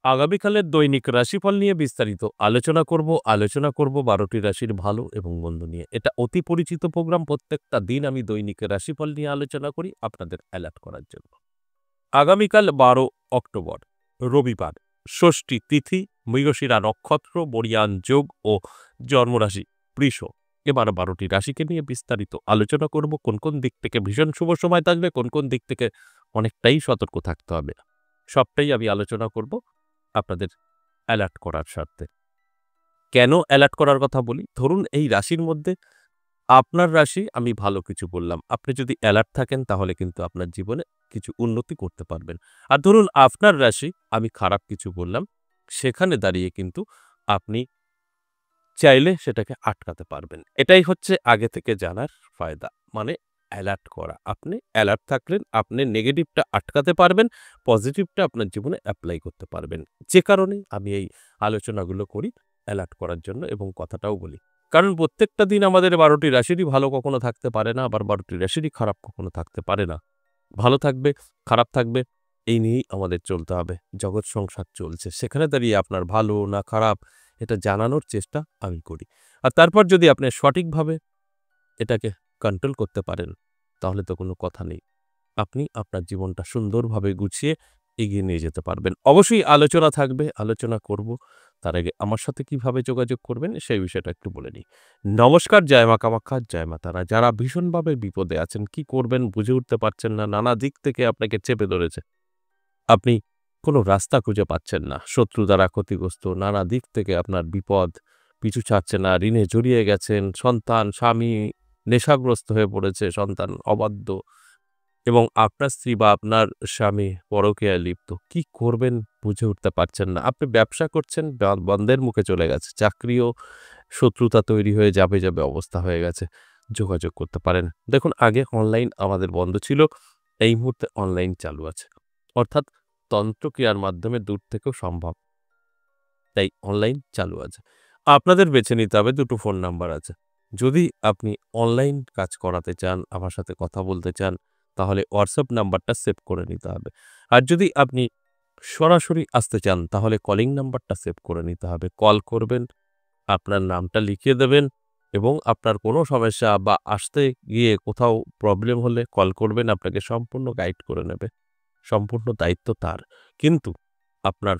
আগামীকালের দৈনিক রাশিফল নিয়ে বিস্তারিত আলোচনা করব ১২টি রাশির ভালো এবং মন্দ নিয়ে। এটা অতি পরিচিত প্রোগ্রাম। প্রত্যেকটা দিন আমি দৈনিক রাশিফল নিয়ে আলোচনা করি আপনাদের অ্যালার্ট করার জন্য। আগামীকাল ১২ অক্টোবর রবিবার, ষষ্ঠী তিথি, মৃগশিরা নক্ষত্র, বরিয়ান যোগ ও জন্মরাশি বৃষ। এবার ১২টি রাশিকে নিয়ে বিস্তারিত আলোচনা করব। কোন কোন দিক থেকে ভীষণ শুভ সময় থাকবে, কোন কোন দিক থেকে অনেকটাই সতর্ক থাকতে হবে, সবটাই আমি আলোচনা করব আপনাদের অ্যালার্ট করার স্বার্থে। কেন অ্যালার্ট করার কথা বলি? ধরুন এই রাশির মধ্যে আপনার রাশি আমি ভালো কিছু বললাম। আপনি যদি অ্যালার্ট থাকেন তাহলে কিন্তু আপনার জীবনে কিছু উন্নতি করতে পারবেন। আর ধরুন আপনার রাশি আমি খারাপ কিছু বললাম, সেখানে দাঁড়িয়ে কিন্তু আপনি চাইলে সেটাকে আটকাতে পারবেন। এটাই হচ্ছে আগে থেকে জানার ফায়দা। মানে অ্যালার্ট করা। আপনি অ্যালার্ট থাকলেন, আপনি নেগেটিভটা আটকাতে পারবেন, পজিটিভটা আপনার জীবনে এপ্লাই করতে পারবেন। যে কারণে আমি এই আলোচনাগুলো করি অ্যালার্ট করার জন্য এবং কথাটাও বলি। কারণ প্রত্যেকটা দিন আমাদের ১২টি রাশিরই ভালো কখনো থাকতে পারে না, আবার ১২টি রাশিরই খারাপ কখনো থাকতে পারে না। ভালো থাকবে, খারাপ থাকবে, এই নিয়েই আমাদের চলতে হবে। জগৎ সংসার চলছে। সেখানে দাঁড়িয়ে আপনার ভালো না খারাপ এটা জানানোর চেষ্টা আমি করি। আর তারপর যদি আপনি সঠিকভাবে এটাকে কন্ট্রোল করতে পারেন, তাহলে তো কোনো কথা নেই। আপনি আপনার জীবনটা সুন্দরভাবে গুছিয়ে এগিয়ে নিয়ে যেতে পারবেন। অবশ্যই আলোচনা থাকবে, আলোচনা করব। তার আগে আমার সাথে কিভাবে যোগাযোগ করবেন সেই বিষয়টা একটু বলে নিই। নমস্কার, জয় মা কামাখ্যা, জয় মা তারা। যারা ভীষণভাবে বিপদে আছেন, কি করবেন বুঝে উঠতে পারছেন না, নানা দিক থেকে আপনাকে চেপে ধরেছে। আপনি কোনো রাস্তা খুঁজে পাচ্ছেন না। শত্রু দ্বারা ক্ষতিগ্রস্ত, নানা দিক থেকে আপনার বিপদ, পিছু ছাড়ছে না, ঋণে জড়িয়ে গেছেন, সন্তান, স্বামী নেশাগ্রস্ত হয়ে পড়েছে, সন্তান অবাধ্য এবং আপনার স্ত্রী বা আপনার স্বামী পরকীয়ায় লিপ্ত। কি করবেন বুঝে উঠতে পারছেন না। আপনি ব্যবসা করছেন, বন্ধের মুখে চলে গেছে। চাকরিও শত্রুতা তৈরি হয়ে যাবে অবস্থা হয়ে গেছে। যোগাযোগ করতে পারেন। দেখুন আগে অনলাইন আমাদের বন্ধ ছিল। এই মুহূর্তে অনলাইন চালু আছে। অর্থাৎ তন্ত্রক্রিয়ার মাধ্যমে দূর থেকেও সম্ভব। তাই অনলাইন চালু আছে। আপনাদের বেছে নিতে হবে, দুটো ফোন নাম্বার আছে। যদি আপনি অনলাইন কাজ করাতে চান, আমার সাথে কথা বলতে চান, তাহলে হোয়াটসঅ্যাপ নাম্বারটা সেভ করে নিতে হবে। আর যদি আপনি সরাসরি আসতে চান, তাহলে কলিং নাম্বারটা সেভ করে নিতে হবে। কল করবেন, আপনার নামটা লিখিয়ে দেবেন এবং আপনার কোনো সমস্যা বা আসতে গিয়ে কোথাও প্রবলেম হলে কল করবেন, আপনাকে সম্পূর্ণ গাইড করে নেবে। সম্পূর্ণ দায়িত্ব তার। কিন্তু আপনার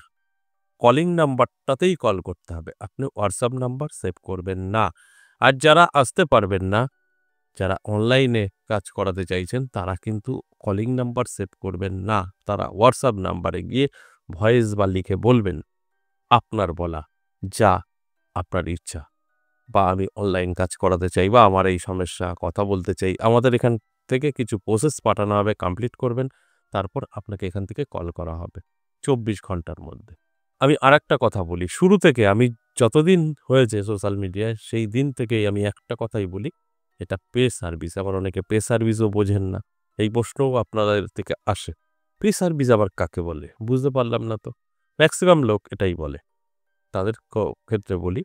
কলিং নাম্বারটাতেই কল করতে হবে। আপনি হোয়াটসঅ্যাপ নাম্বার সেভ করবেন না। আর যারা আসতে পারবেন না, যারা অনলাইনে কাজ করাতে চাইছেন, তারা কিন্তু কলিং নাম্বার সেভ করবেন না। তারা হোয়াটসঅ্যাপ নাম্বারে গিয়ে ভয়েস বা লিখে বলবেন, আপনার বলা, যা আপনার ইচ্ছা বা আমি অনলাইন কাজ করাতে চাই বা আমার এই সমস্যা, কথা বলতে চাই। আমাদের এখান থেকে কিছু প্রসেস পাঠানো হবে, কমপ্লিট করবেন। তারপর আপনাকে এখান থেকে কল করা হবে ২৪ ঘন্টার মধ্যে। আমি আরেকটা কথা বলি। শুরু থেকে আমি যতদিন হয়েছে সোশ্যাল মিডিয়ায়, সেই দিন থেকেই আমি একটা কথাই বলি, এটা পে সার্ভিস। আবার অনেকে পে সার্ভিসও বোঝেন না। এই প্রশ্নও আপনাদের থেকে আসে। পে সার্ভিস আবার কাকে বলে? বুঝতে পারলাম না তো। ম্যাক্সিমাম লোক এটাই বলে। তাদের ক্ষেত্রে বলি,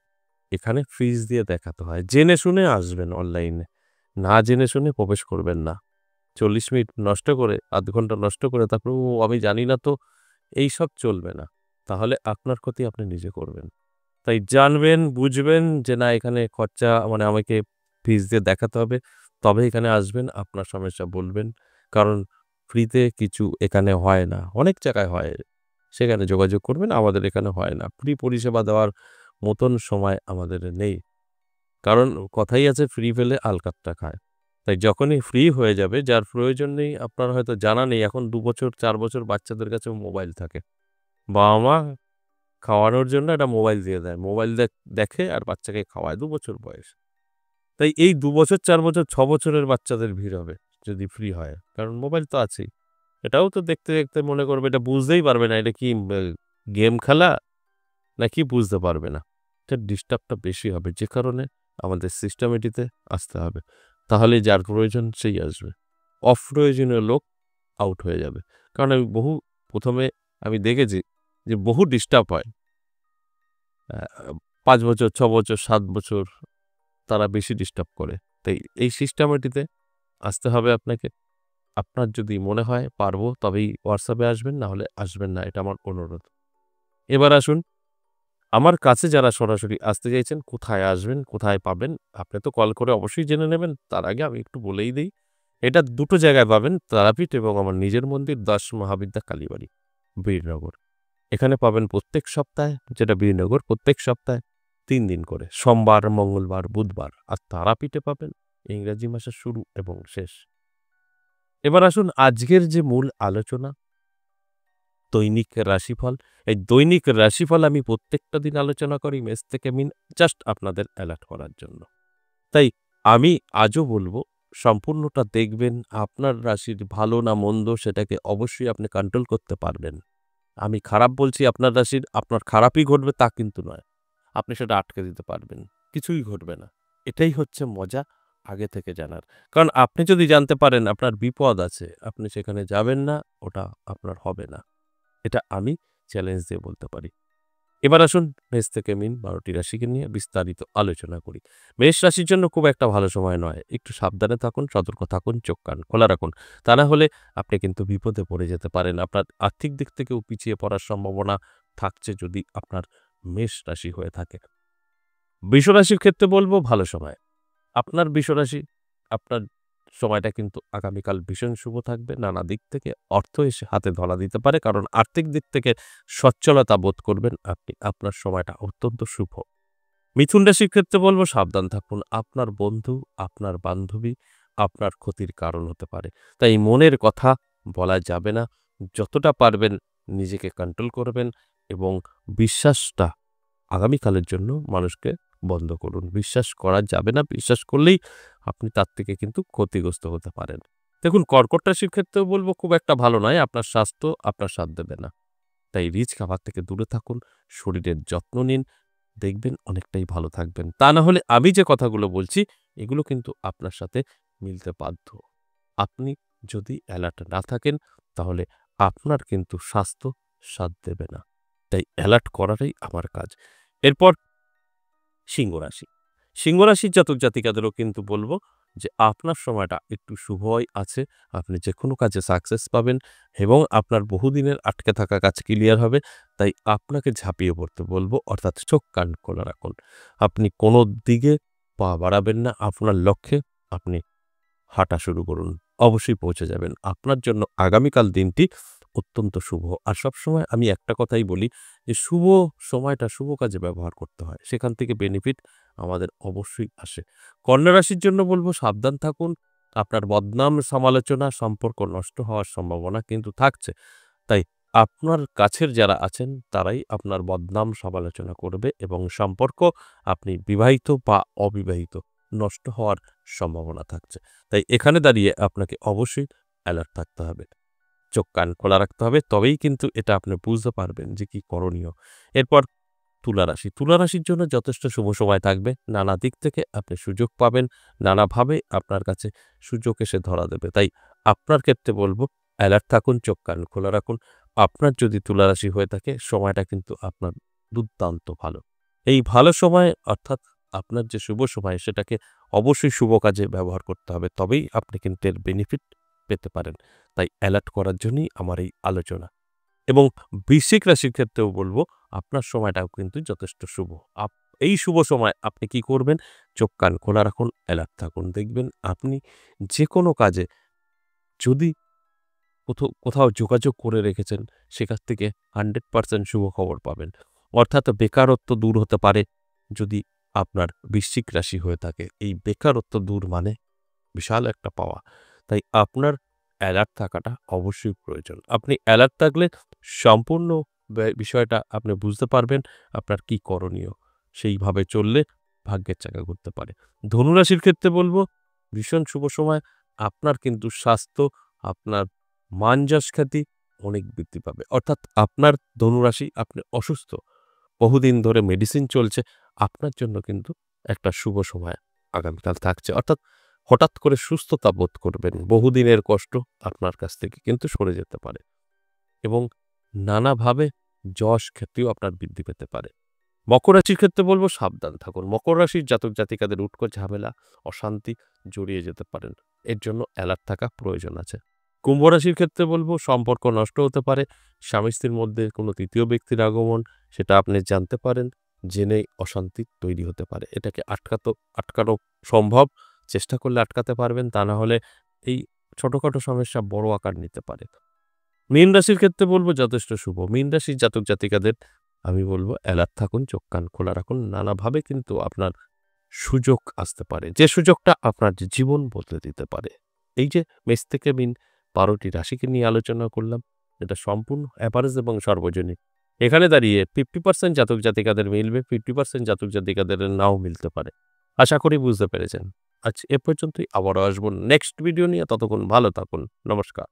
এখানে ফিস দিয়ে দেখাতে হয়। জেনে শুনে আসবেন অনলাইনে। না জেনে শুনে প্রবেশ করবেন না। ৪০ মিনিট নষ্ট করে, ০.৫ ঘন্টা নষ্ট করে তারপর আমি জানি না তো, এইসব চলবে না। তাহলে আপনার ক্ষতি আপনি নিজে করবেন। তাই জানবেন, বুঝবেন যে না এখানে খরচা মানে আমাকে ফিস দিয়ে দেখাতে হবে। তবে এখানে আসবেন, আপনার সমস্যা বলবেন। কারণ ফ্রিতে কিছু এখানে হয় না। অনেক জায়গায় হয়। সেখানে যোগাযোগ করবেন। আমাদের এখানে হয় না। ফ্রি পরিষেবা দেওয়ার মতন সময় আমাদের নেই। কারণ কথাই আছে, ফ্রি পেলে আলকাতরা খায়। তাই যখনই ফ্রি হয়ে যাবে, যার প্রয়োজন নেই, আপনার হয়তো জানা নেই, এখন ২ বছর ৪ বছর বাচ্চাদের কাছেও মোবাইল থাকে। বাবা-মা খাওয়ানোর জন্য একটা মোবাইল দিয়ে দেয়। মোবাইল দেখে আর বাচ্চাকে খাওয়ায় ২ বছর বয়স। তাই এই ২ বছর, ৪ বছর, ৬ বছরের বাচ্চাদের ভিড় হবে যদি ফ্রি হয়। কারণ মোবাইল তো আছেই। এটাও তো দেখতে মনে করবে, এটা বুঝতেই পারবে না এটা কি গেম খেলা নাকি বুঝতে পারবে না। এটার ডিস্টার্বটা বেশি হবে, যে কারণে আমাদের সিস্টেমেটিতে আসতে হবে। তাহলে যার প্রয়োজন সেই আসবে। অপ্রয়োজনীয় লোক আউট হয়ে যাবে। কারণ আমি ১ম এ আমি দেখেছি যে বহু ডিস্টার্ব হয়। ৫ বছর, ৬ বছর, ৭ বছর তারা বেশি ডিস্টার্ব করে। তাই এই সিস্টেমেটিতে আসতে হবে আপনাকে। আপনার যদি মনে হয় পারবো তবেই হোয়াটসঅ্যাপে আসবেন, না হলে আসবেন না। এটা আমার অনুরোধ। এবার আসুন আমার কাছে যারা সরাসরি আসতে চাইছেন, কোথায় আসবেন, কোথায় পাবেন? আপনি তো কল করে অবশ্যই জেনে নেবেন। তার আগে আমি একটু বলেই দেই। এটা দুটো জায়গায় পাবেন, তারাপীঠ এবং আমার নিজের মন্দির দাস মহাবিদ্যা কালীবাড়ি, বীরনগর। এখানে পাবেন প্রত্যেক সপ্তাহে, যেটা বীরনগর, প্রত্যেক সপ্তাহে ৩ দিন করে। সোমবার, মঙ্গলবার, বুধবার। আর তারাপীঠে পাবেন ইংরেজি মাসের শুরু এবং শেষ। এবার আসুন আজকের যে মূল আলোচনা, দৈনিক রাশিফল। এই দৈনিক রাশিফল আমি প্রত্যেকটা দিন আলোচনা করি মেষ থেকে মিন, জাস্ট আপনাদের অ্যালার্ট করার জন্য। তাই আমি আজও বলব সম্পূর্ণটা দেখবেন। আপনার রাশির ভালো না মন্দ সেটাকে অবশ্যই আপনি কন্ট্রোল করতে পারবেন। আমি খারাপ বলছি আপনার রাশির, আপনার খারাপই ঘটবে তা কিন্তু নয়। আপনি সেটা আটকে দিতে পারবেন। কিছুই ঘটবে না। এটাই হচ্ছে মজা আগে থেকে জানার। কারণ আপনি যদি জানতে পারেন আপনার বিপদ আছে, আপনি সেখানে যাবেন না, ওটা আপনার হবে না। এটা আমি চ্যালেঞ্জ দিয়ে বলতে পারি। এবার আসুন মেষ থেকে মিন ১২টি রাশিকে নিয়ে বিস্তারিত আলোচনা করি। মেষ রাশির জন্য খুব একটা ভালো সময় নয়। একটু সাবধানে থাকুন, সতর্ক থাকুন, চোখ কান খোলা রাখুন। তা না হলে আপনি কিন্তু বিপদে পড়ে যেতে পারেন। আপনার আর্থিক দিক থেকেও পিছিয়ে পড়ার সম্ভাবনা থাকছে যদি আপনার মেষ রাশি হয়ে থাকে। বৃষ রাশির ক্ষেত্রে বলব ভালো সময়। আপনার বৃষরাশি, আপনার সময়টা কিন্তু আগামীকাল ভীষণ শুভ থাকবে। নানা দিক থেকে অর্থ এসে হাতে ধরা দিতে পারে। কারণ আর্থিক দিক থেকে সচ্ছলতা বোধ করবেন আপনি। আপনার সময়টা অত্যন্ত শুভ। মিথুন রাশির ক্ষেত্রে বলব সাবধান থাকুন। আপনার বন্ধু, আপনার বান্ধবী আপনার ক্ষতির কারণ হতে পারে। তাই মনের কথা বলা যাবে না। যতটা পারবেন নিজেকে কন্ট্রোল করবেন এবং বিশ্বাসটা আগামীকালের জন্য মানুষকে বন্ধ করুন। বিশ্বাস করা যাবে না। বিশ্বাস করলেই আপনি তার থেকে কিন্তু ক্ষতিগ্রস্ত হতে পারেন। দেখুন কর্কট রাশির ক্ষেত্রেও বলব খুব একটা ভালো নয়। আপনার স্বাস্থ্য আপনার সাথ দেবে না। তাই রিচ খাবার থেকে দূরে থাকুন, শরীরের যত্ন নিন, দেখবেন অনেকটাই ভালো থাকবেন। তা না হলে আমি যে কথাগুলো বলছি এগুলো কিন্তু আপনার সাথে মিলতে বাধ্য। আপনি যদি অ্যালার্ট না থাকেন তাহলে আপনার কিন্তু স্বাস্থ্য সাথ দেবে না। তাই অ্যালার্ট করাটাই আমার কাজ। এরপর সিংহ রাশি। সিংহ রাশির জাতক জাতিকাদেরও কিন্তু বলব যে আপনার সময়টা একটু শুভই আছে। আপনি যেকোনো কাজে সাকসেস পাবেন এবং আপনার বহুদিনের আটকে থাকা কাজ ক্লিয়ার হবে। তাই আপনাকে ঝাঁপিয়ে পড়তে বলব, অর্থাৎ চোখ কান খোলা রাখুন। আপনি কোনো দিকে পা বাড়াবেন না। আপনার লক্ষ্যে আপনি হাঁটা শুরু করুন। অবশ্যই পৌঁছে যাবেন। আপনার জন্য আগামীকাল দিনটি অত্যন্ত শুভ। আর সবসময় আমি একটা কথাই বলি যে শুভ সময়টা শুভ কাজে ব্যবহার করতে হয়। সেখান থেকে বেনিফিট আমাদের অবশ্যই আসে। কন্যা রাশির জন্য বলব সাবধান থাকুন। আপনার বদনাম, সমালোচনা, সম্পর্ক নষ্ট হওয়ার সম্ভাবনা কিন্তু থাকছে। তাই আপনার কাছের যারা আছেন তারাই আপনার বদনাম সমালোচনা করবে এবং সম্পর্ক আপনি বিবাহিত বা অবিবাহিত নষ্ট হওয়ার সম্ভাবনা থাকছে। তাই এখানে দাঁড়িয়ে আপনাকে অবশ্যই অ্যালার্ট থাকতে হবে। চোখ কান খোলা রাখতে হবে। তবেই কিন্তু এটা আপনি বুঝতে পারবেন যে কি করণীয়। এরপর তুলা রাশি। তুলা রাশির জন্য যথেষ্ট শুভ সময় থাকবে। নানা দিক থেকে আপনি সুযোগ পাবেন। নানাভাবে আপনার কাছে সুযোগ এসে ধরা দেবে। তাই আপনার ক্ষেত্রে বলব অ্যালার্ট থাকুন, চোখ কান খোলা রাখুন। আপনার যদি তুলা রাশি হয়ে থাকে সময়টা কিন্তু আপনার দুর্দান্ত ভালো। এই ভালো সময় অর্থাৎ আপনার যে শুভ সময় সেটাকে অবশ্যই শুভ কাজে ব্যবহার করতে হবে। তবেই আপনি কিন্তু এর বেনিফিট পেতে পারেন। তাই অ্যালার্ট করার জন্যই আমার এই আলোচনা। এবং বৃশ্চিক রাশির ক্ষেত্রেও বলব আপনার সময়টাও কিন্তু যথেষ্ট শুভ। এই শুভ সময় আপনি কি করবেন? চোখ কান খোলা রাখুন, অ্যালার্ট থাকুন। দেখবেন আপনি যেকোনো কাজে যদি কোথাও যোগাযোগ করে রেখেছেন সেখান থেকে 100% শুভ খবর পাবেন। অর্থাৎ বেকারত্ব দূর হতে পারে যদি আপনার বৃশ্চিক রাশি হয়ে থাকে। এই বেকারত্ব দূর মানে বিশাল একটা পাওয়া। তাই আপনার অ্যালার্ট থাকাটা অবশ্যই প্রয়োজন। আপনি অ্যালার্ট থাকলে সম্পূর্ণ বিষয়টা আপনি বুঝতে পারবেন আপনার কি করণীয়। সেইভাবে চললে ভাগ্যের চাকা ঘুরতে পারে। ধনুরাশির ক্ষেত্রে বলব ভীষণ শুভ সময়। আপনার কিন্তু স্বাস্থ্য, আপনার মান-যশ খ্যাতি অনেক বৃদ্ধি পাবে। অর্থাৎ আপনার ধনুরাশি, আপনি অসুস্থ, বহুদিন ধরে মেডিসিন চলছে, আপনার জন্য কিন্তু একটা শুভ সময় আগামীকাল থাকছে। অর্থাৎ হঠাৎ করে সুস্থতা বোধ করবেন। বহুদিনের কষ্ট আপনার কাছ থেকে কিন্তু সরে যেতে পারে এবং নানাভাবে যশ খ্যাতিও আপনার বৃদ্ধি পেতে পারে। মকর রাশির ক্ষেত্রে বলব সাবধান থাকুন। মকর রাশির জাতক জাতিকাদের উটকো ঝামেলা, অশান্তি জড়িয়ে যেতে পারেন। এর জন্য অ্যালার্ট থাকা প্রয়োজন আছে। কুম্ভ রাশির ক্ষেত্রে বলবো সম্পর্ক নষ্ট হতে পারে। স্বামী-স্ত্রীর মধ্যে কোনো তৃতীয় ব্যক্তির আগমন, সেটা আপনি জানতে পারেন, জেনেই অশান্তি তৈরি হতে পারে। এটাকে আটকানো সম্ভব। চেষ্টা করলে আটকাতে পারবেন। তা না হলে এই ছোটখাটো সমস্যা বড় আকার নিতে পারে। মীন রাশির ক্ষেত্রে বলব যথেষ্ট শুভ। মীন রাশির জাতক-জাতিকাদের আমি বলব অ্যালার্ট থাকুন, চোখ কান খোলা রাখুন। নানাভাবে কিন্তু আপনার সুযোগ আসতে পারে। যে সুযোগটা আপনার জীবন বদলে দিতে পারে। এই যে মেষ থেকে মীন ১২ টি রাশিকে নিয়ে আলোচনা করলাম, এটা সম্পূর্ণ এভারেজ এবং সর্বজনীন। এখানে দাঁড়িয়ে 50% জাতক-জাতিকাদের মিলবে, 50% জাতক-জাতিকাদের নাও মিলতে পারে। আশা করি বুঝতে পেরেছেন। আজ এ পর্যন্তই। আবারও আসব নেক্সট ভিডিও নিয়ে। ততক্ষণ ভালো থাকুন। নমস্কার।